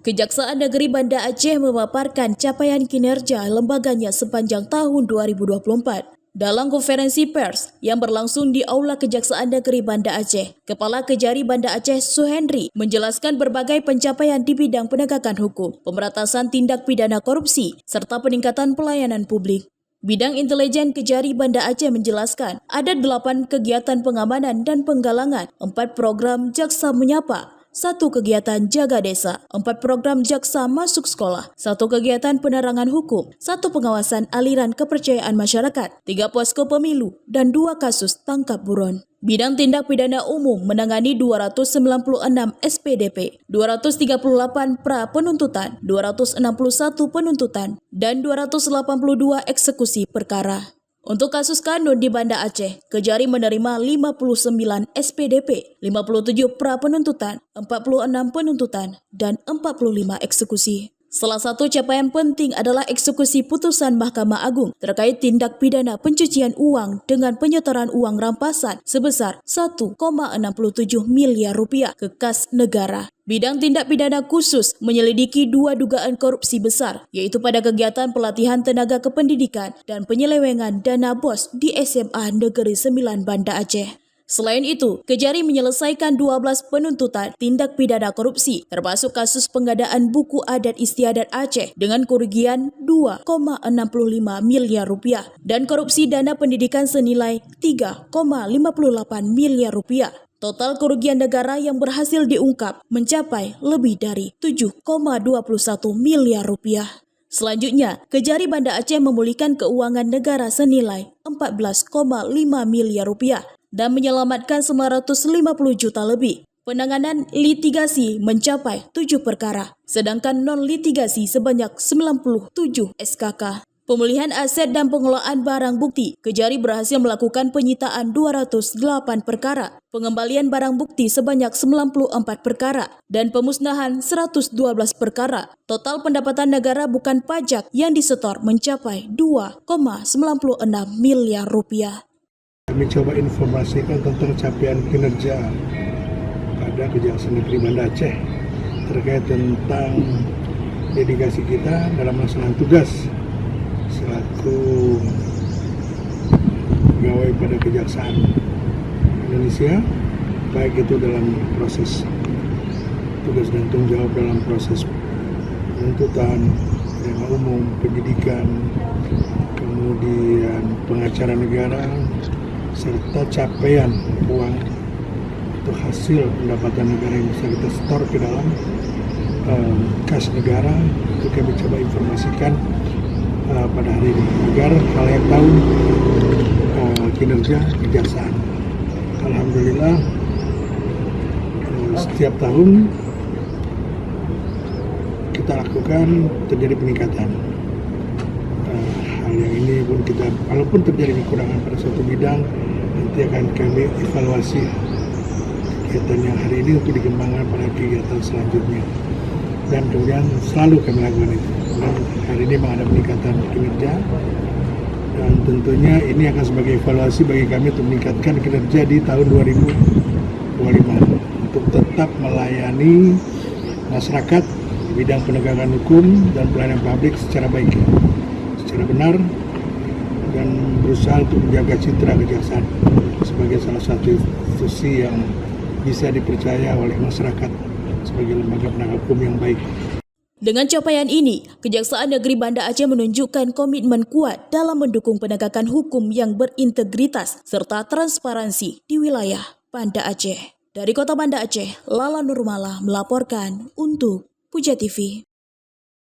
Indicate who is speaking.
Speaker 1: Kejaksaan Negeri Banda Aceh memaparkan capaian kinerja lembaganya sepanjang tahun 2024. Dalam konferensi pers yang berlangsung di Aula Kejaksaan Negeri Banda Aceh, Kepala Kejari Banda Aceh Suhendri menjelaskan berbagai pencapaian di bidang penegakan hukum, pemberantasan tindak pidana korupsi, serta peningkatan pelayanan publik. Bidang intelijen Kejari Banda Aceh menjelaskan ada 8 kegiatan pengamanan dan penggalangan, 4 program Jaksa Menyapa, 1 kegiatan jaga desa, 4 program jaksa masuk sekolah, 1 kegiatan penerangan hukum, 1 pengawasan aliran kepercayaan masyarakat, 3 posko pemilu, dan 2 kasus tangkap buron. Bidang tindak pidana umum menangani 296 SPDP, 238 pra penuntutan, 261 penuntutan, dan 282 eksekusi perkara. Untuk kasus kanun di Banda Aceh, Kejari menerima 59 SPDP, 57 pra penuntutan, 46 penuntutan, dan 45 eksekusi. Salah satu capaian penting adalah eksekusi putusan Mahkamah Agung terkait tindak pidana pencucian uang dengan penyetoran uang rampasan sebesar 1,67 miliar rupiah ke kas negara. Bidang tindak pidana khusus menyelidiki 2 dugaan korupsi besar, yaitu pada kegiatan pelatihan tenaga kependidikan dan penyelewengan dana BOS di SMA Negeri 9 Banda Aceh. Selain itu, Kejari menyelesaikan 12 penuntutan tindak pidana korupsi, termasuk kasus pengadaan buku adat istiadat Aceh dengan kerugian 2,65 miliar rupiah dan korupsi dana pendidikan senilai 3,58 miliar rupiah. Total kerugian negara yang berhasil diungkap mencapai lebih dari 7,21 miliar rupiah. Selanjutnya, Kejari Banda Aceh memulihkan keuangan negara senilai 14,5 miliar rupiah dan menyelamatkan 950 juta lebih. Penanganan litigasi mencapai 7 perkara, sedangkan non-litigasi sebanyak 97 SKK. Pemulihan aset dan pengelolaan barang bukti, Kejari berhasil melakukan penyitaan 208 perkara, pengembalian barang bukti sebanyak 94 perkara, dan pemusnahan 112 perkara. Total pendapatan negara bukan pajak yang disetor mencapai 2,96 miliar rupiah.
Speaker 2: Kami coba informasikan tentang capaian kinerja pada Kejaksaan Negeri Banda Aceh terkait tentang dedikasi kita dalam melaksanakan tugas selaku pegawai pada Kejaksaan Indonesia, baik itu dalam proses tugas dan tanggung jawab dalam proses penuntutan, pidana umum, penyidikan, kemudian pengacara negara, serta capaian uang atau hasil pendapatan negara yang bisa kita setor ke dalam kas negara. Itu kami coba informasikan pada hari ini agar halayak tahu kinerja kejaksaan. Alhamdulillah setiap tahun kita lakukan terjadi peningkatan. Hal yang ini pun kita, walaupun terjadi kekurangan pada suatu bidang, nanti akan kami evaluasi kegiatan yang hari ini untuk dikembangkan pada kegiatan selanjutnya. Dan kemudian selalu kami lakukan itu. Dan hari ini memang ada peningkatan kinerja, dan tentunya ini akan sebagai evaluasi bagi kami untuk meningkatkan kinerja di tahun 2025 untuk tetap melayani masyarakat di bidang penegakan hukum dan pelayanan publik secara baik, secara benar, dan berusaha untuk menjaga citra kejaksaan sebagai salah satu institusi yang bisa dipercaya oleh masyarakat sebagai lembaga penegak hukum yang baik.
Speaker 1: Dengan capaian ini, Kejaksaan Negeri Banda Aceh menunjukkan komitmen kuat dalam mendukung penegakan hukum yang berintegritas serta transparansi di wilayah Banda Aceh. Dari Kota Banda Aceh, Lala Nurmala melaporkan untuk Puja TV.